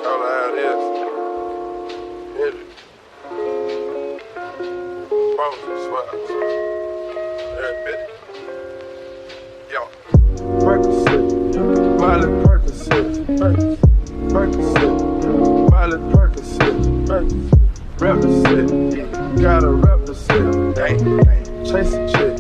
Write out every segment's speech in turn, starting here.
All I had is hit it. Promises, sweats. Every bit. Yo. Percocet, Miley Percocet, Percocet, Miley Percocet, represent, gotta represent. Chase a chick,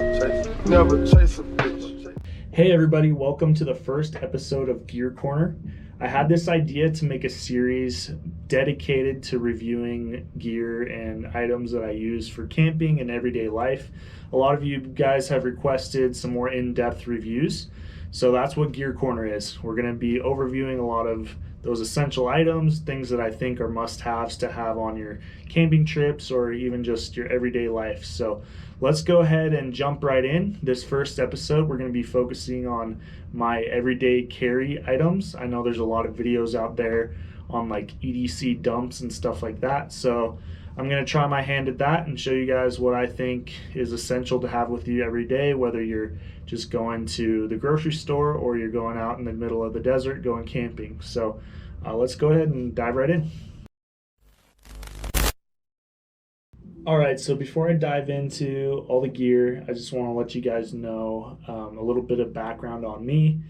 never chase a bitch. Hey everybody, welcome to the first episode of Gear Corner. I had this idea to make a series dedicated to reviewing gear and items that I use for camping and everyday life. A lot of you guys have requested some more in-depth reviews, so that's what Gear Corner is. We're going to be overviewing a lot of those essential items, things that I think are must-haves to have on your camping trips or even just your everyday life. So let's go ahead and jump right in. This first episode, we're going to be focusing on my everyday carry items. I know there's a lot of videos out there on like EDC dumps and stuff like that. So I'm going to try my hand at that and show you guys what I think is essential to have with you every day, whether you're just going to the grocery store or you're going out in the middle of the desert going camping. So let's go ahead and dive right in. All right, so before I dive into all the gear, I just want to let you guys know a little bit of background on me.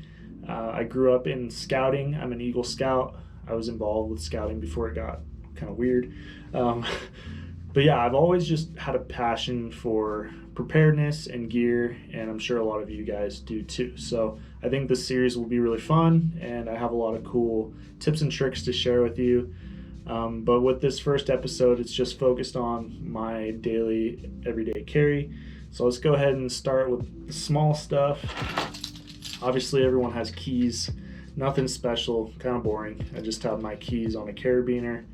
I grew up in scouting. I'm an Eagle Scout. I was involved with scouting before it got kind of weird. But yeah, I've always just had a passion for preparedness and gear, and I'm sure a lot of you guys do too. So I think this series will be really fun, and I have a lot of cool tips and tricks to share with you. But with this first episode, it's just focused on my daily, everyday carry. So let's go ahead and start with the small stuff. Obviously, everyone has keys. Nothing special, kind of boring. I just have my keys on a carabiner.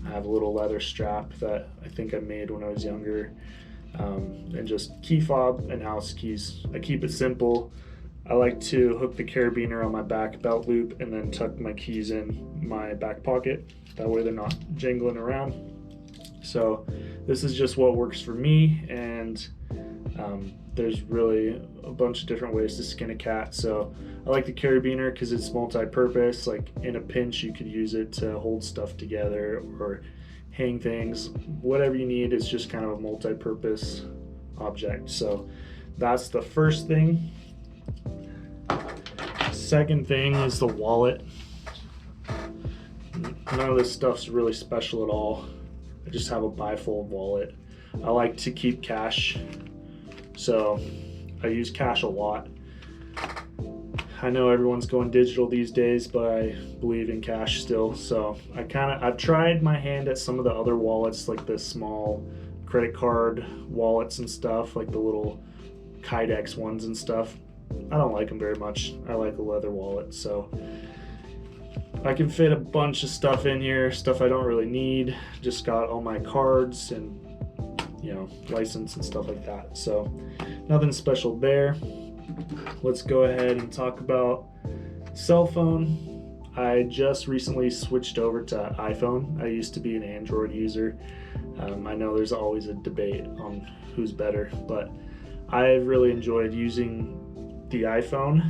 I have a little leather strap that I think I made when I was younger. And just key fob and house keys. I keep it simple. I like to hook the carabiner on my back belt loop and then tuck my keys in my back pocket. That way they're not jangling around. So this is just what works for me, and there's really a bunch of different ways to skin a cat. So I like the carabiner because it's multi-purpose. Like in a pinch, you could use it to hold stuff together or hang things. Whatever you need, it's just kind of a multi-purpose object. So that's the first thing. Second thing is the wallet. None of this stuff's really special at all. I just have a bifold wallet. I like to keep cash, so I use cash a lot. I know everyone's going digital these days, but I believe in cash still. So I've tried my hand at some of the other wallets, like the small credit card wallets and stuff, like the little Kydex ones and stuff. I don't like them very much. I like a leather wallet, so I can fit a bunch of stuff in here, stuff I don't really need. Just got all my cards and, license and stuff like that. So nothing special there. Let's go ahead and talk about cell phone. I just recently switched over to iPhone. I used to be an Android user. I know there's always a debate on who's better, but I've really enjoyed using the iPhone.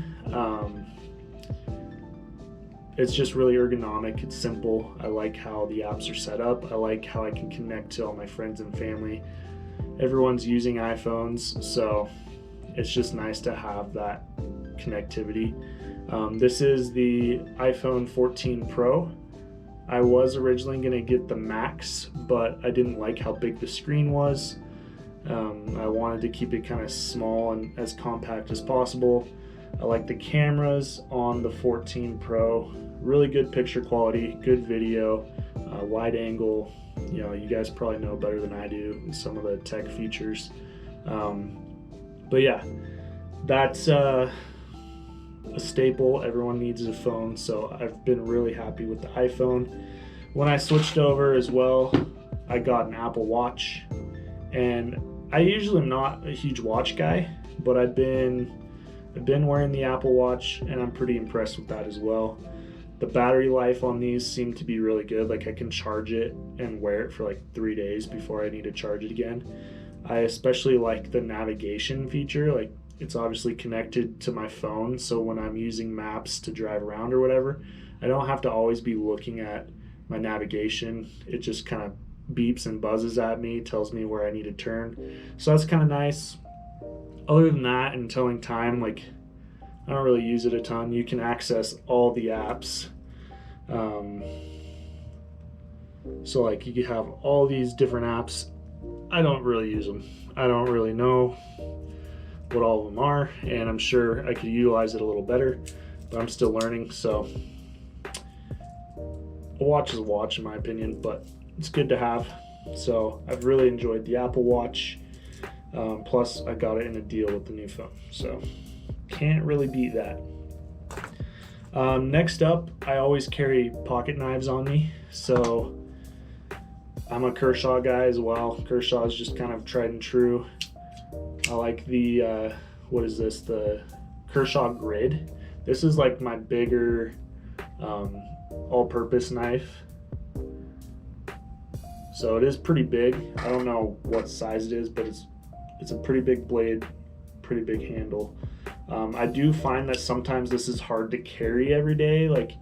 It's just really ergonomic. It's simple. I like how the apps are set up. I like how I can connect to all my friends and family. Everyone's using iPhones, so it's just nice to have that connectivity. This is the iPhone 14 Pro. I was originally going to get the Max, but I didn't like how big the screen was. I wanted to keep it kind of small and as compact as possible. I like the cameras on the 14 Pro. Really good picture quality, good video, wide angle. You guys probably know better than I do some of the tech features. But yeah, that's a staple. Everyone needs a phone, so I've been really happy with the iPhone. When I switched over as well, I got an Apple Watch, and I usually am not a huge watch guy, but I've been wearing the Apple Watch, and I'm pretty impressed with that as well. The battery life on these seem to be really good. Like I can charge it and wear it for like 3 days before I need to charge it again. I especially like the navigation feature. Like it's obviously connected to my phone, so when I'm using maps to drive around or whatever, I don't have to always be looking at my navigation. It just kind of beeps and buzzes at me, tells me where I need to turn. So that's kind of nice. Other than that, and telling time, like, I don't really use it a ton. You can access all the apps. So like you can have all these different apps. I don't really use them. I don't really know what all of them are, and I'm sure I could utilize it a little better, but I'm still learning. So a watch is a watch in my opinion, but it's good to have. So I've really enjoyed the Apple Watch. Plus I got it in a deal with the new phone, so can't really beat that. Next up, I always carry pocket knives on me. So I'm a Kershaw guy as well. Kershaw is just kind of tried and true. I like the, what is this? The Kershaw Grid. This is like my bigger all-purpose knife. So it is pretty big. I don't know what size it is, but it's a pretty big blade, pretty big handle. I do find that sometimes this is hard to carry every day. Like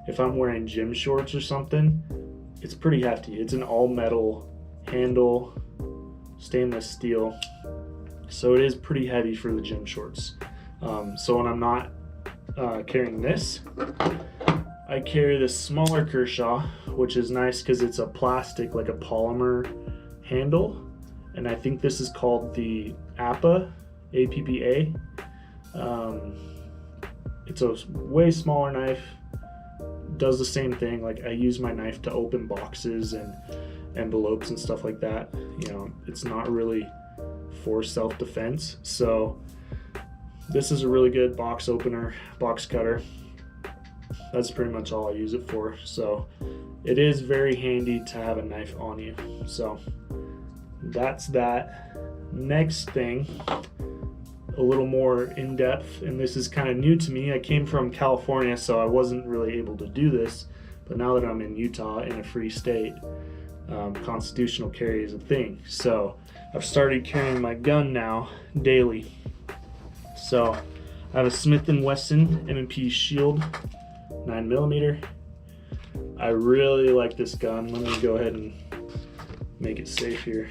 if I'm wearing gym shorts or something, it's pretty hefty. It's an all metal handle, stainless steel. So it is pretty heavy for the gym shorts. So when I'm not carrying this, I carry this smaller Kershaw, which is nice because it's a plastic, like a polymer handle. And I think this is called the APA, APPA. It's a way smaller knife, does the same thing. Like I use my knife to open boxes and envelopes and stuff like that. You know, it's not really for self-defense. So this is a really good box opener, box cutter. That's pretty much all I use it for. So it is very handy to have a knife on you. So that's that. Next thing, a little more in-depth, and this is kind of new to me. I came from California, so I wasn't really able to do this, but now that I'm in Utah, in a free state, constitutional carry is a thing. So I've started carrying my gun now daily. So I have a Smith & Wesson M&P Shield 9mm. I really like this gun. Let me go ahead and make it safe here.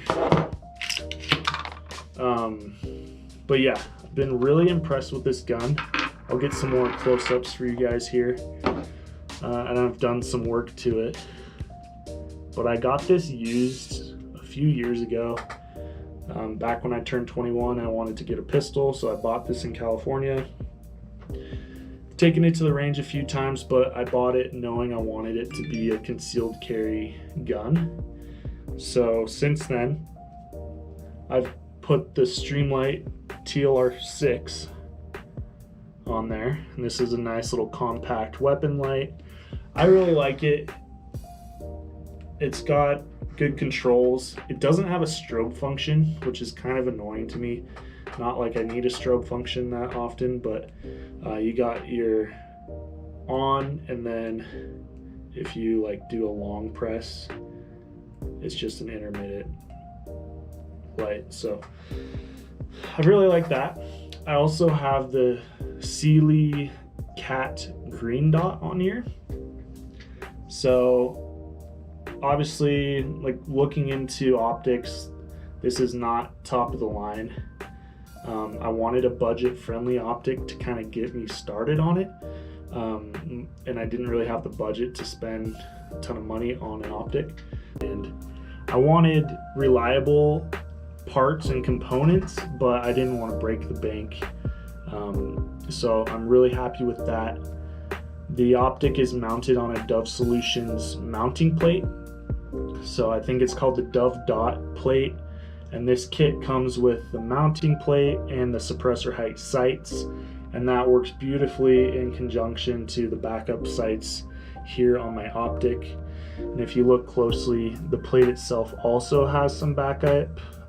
But yeah, I've been really impressed with this gun. I'll get some more close-ups for you guys here. And I've done some work to it. But I got this used a few years ago. Back when I turned 21, I wanted to get a pistol, so I bought this in California. Taken it to the range a few times, but I bought it knowing I wanted it to be a concealed carry gun. So since then, I've put the Streamlight TLR6 on there, and this is a nice little compact weapon light. I really like it. It's got good controls. It doesn't have a strobe function, which is kind of annoying to me. Not like I need a strobe function that often, but you got your on, and then if you like do a long press, it's just an intermittent light. So I really like that. I also have the Sealy Cat green dot on here. So obviously, like looking into optics, this is not top of the line. I wanted a budget-friendly optic to kind of get me started on it, and I didn't really have the budget to spend a ton of money on an optic. And I wanted reliable parts and components, but I didn't want to break the bank. So I'm really happy with that. The optic is mounted on a Dove Solutions mounting plate. So I think it's called the Dove Dot plate. And this kit comes with the mounting plate and the suppressor height sights. And that works beautifully in conjunction to the backup sights here on my optic. And if you look closely, the plate itself also has some backup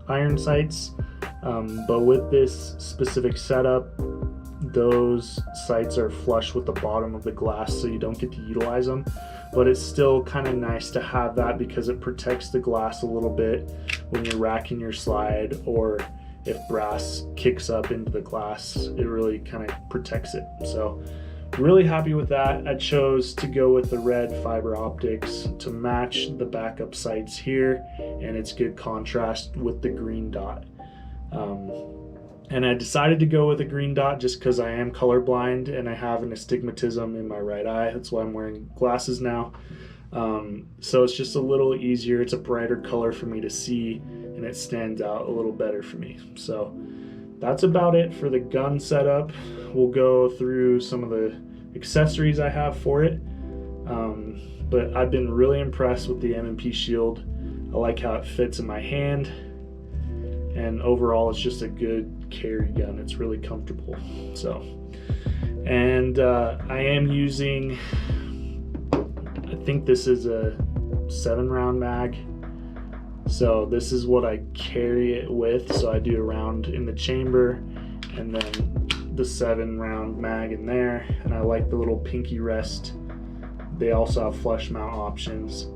iron sights. But with this specific setup, those sights are flush with the bottom of the glass, so you don't get to utilize them. But it's still kind of nice to have that because it protects the glass a little bit when you're racking your slide, or if brass kicks up into the glass, it really kind of protects it. So really happy with that. I chose to go with the red fiber optics to match the backup sights here, and it's good contrast with the green dot. And I decided to go with a green dot just because I am colorblind and I have an astigmatism in my right eye. That's why I'm wearing glasses now. So it's just a little easier. It's a brighter color for me to see, and it stands out a little better for me. So that's about it for the gun setup. We'll go through some of the accessories I have for it. But I've been really impressed with the M&P Shield. I like how it fits in my hand, and overall it's just a good carry gun. It's really comfortable. So, and I am using, I think this is a 7-round mag. So this is what I carry it with. So I do a round in the chamber and then the 7-round mag in there. And I like the little pinky rest. They also have flush mount options.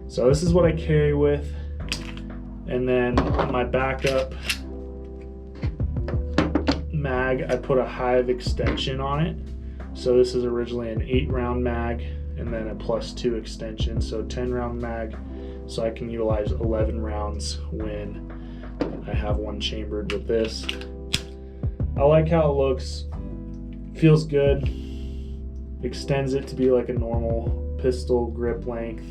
So this is what I carry with. And then my backup mag, I put a Hive extension on it. So this is originally an 8-round mag and then a +2 extension, so 10-round mag, so I can utilize 11 rounds when I have one chambered with this. I like how it looks, feels good, extends it to be like a normal pistol grip length.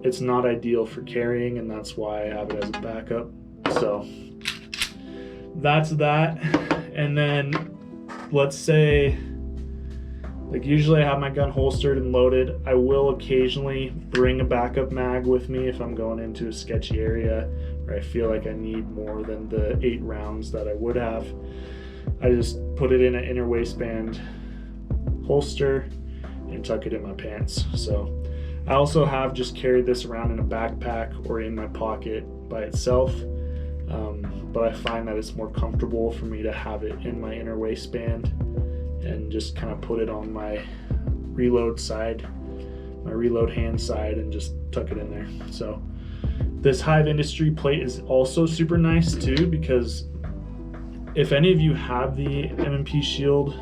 It's not ideal for carrying, and that's why I have it as a backup. So that's that. And then let's say, like, usually I have my gun holstered and loaded. I will occasionally bring a backup mag with me if I'm going into a sketchy area where I feel like I need more than the 8 rounds that I would have. I just put it in an inner waistband holster and tuck it in my pants. So I also have just carried this around in a backpack or in my pocket by itself, but I find that it's more comfortable for me to have it in my inner waistband and just kind of put it on my reload side, my reload hand side, and just tuck it in there. So this Hive Industry plate is also super nice too, because if any of you have the M&P Shield,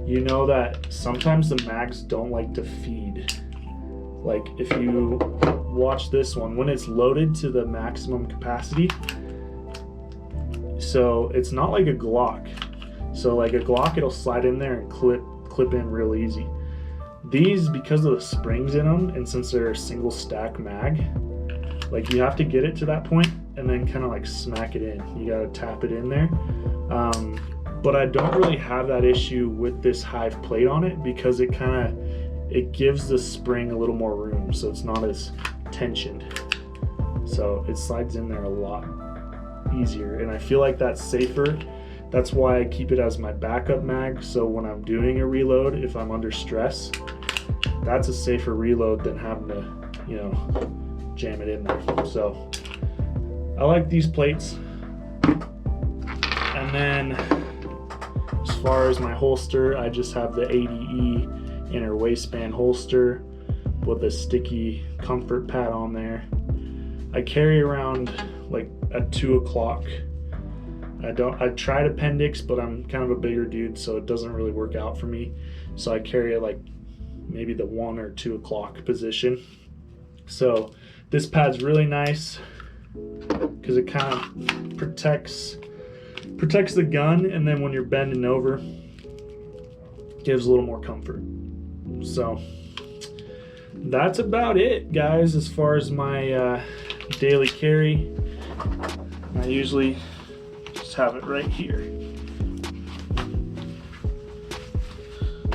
you know that sometimes the mags don't like to feed. Like if you watch this one, when it's loaded to the maximum capacity, so it's not like a Glock. So like a Glock, it'll slide in there and clip in real easy. These, because of the springs in them, and since they're a single stack mag, like you have to get it to that point and then kind of like smack it in. You gotta tap it in there. But I don't really have that issue with this Hive plate on it, because it gives the spring a little more room, so it's not as tensioned. So it slides in there a lot easier, and I feel like that's safer. That's why I keep it as my backup mag, so when I'm doing a reload, if I'm under stress, that's a safer reload than having to, you know, jam it in there. So I like these plates. And then as far as my holster, I just have the ADE inner waistband holster with a sticky comfort pad on there. I carry around like at 2 o'clock. I tried appendix, but I'm kind of a bigger dude, so it doesn't really work out for me. So I carry it like maybe the 1 or 2 o'clock position. So this pad's really nice because it kind of protects the gun, and then when you're bending over, gives a little more comfort. So that's about it, guys, as far as my daily carry. I usually just have it right here.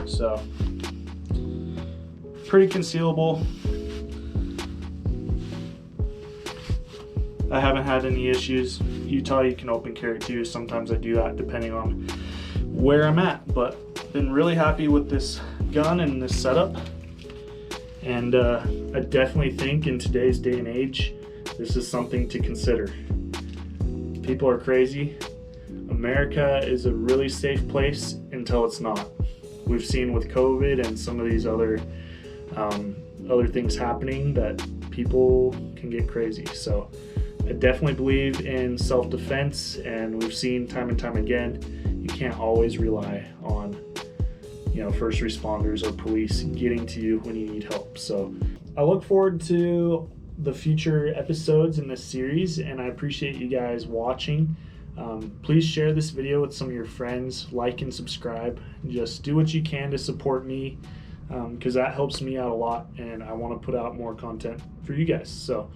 So pretty concealable. I haven't had any issues. Utah, you can open carry too. Sometimes I do that depending on where I'm at, but been really happy with this gun and this setup. And I definitely think in today's day and age, this is something to consider. People are crazy. America is a really safe place until it's not. We've seen with COVID and some of these other things happening that people can get crazy. So I definitely believe in self-defense, and we've seen time and time again, you can't always rely on, first responders or police getting to you when you need help. So I look forward to the future episodes in this series, and I appreciate you guys watching. Please share this video with some of your friends, like and subscribe. Just do what you can to support me, because that helps me out a lot, and I want to put out more content for you guys. So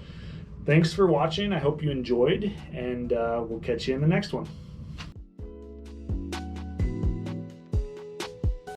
thanks for watching. I hope you enjoyed, and we'll catch you in the next one.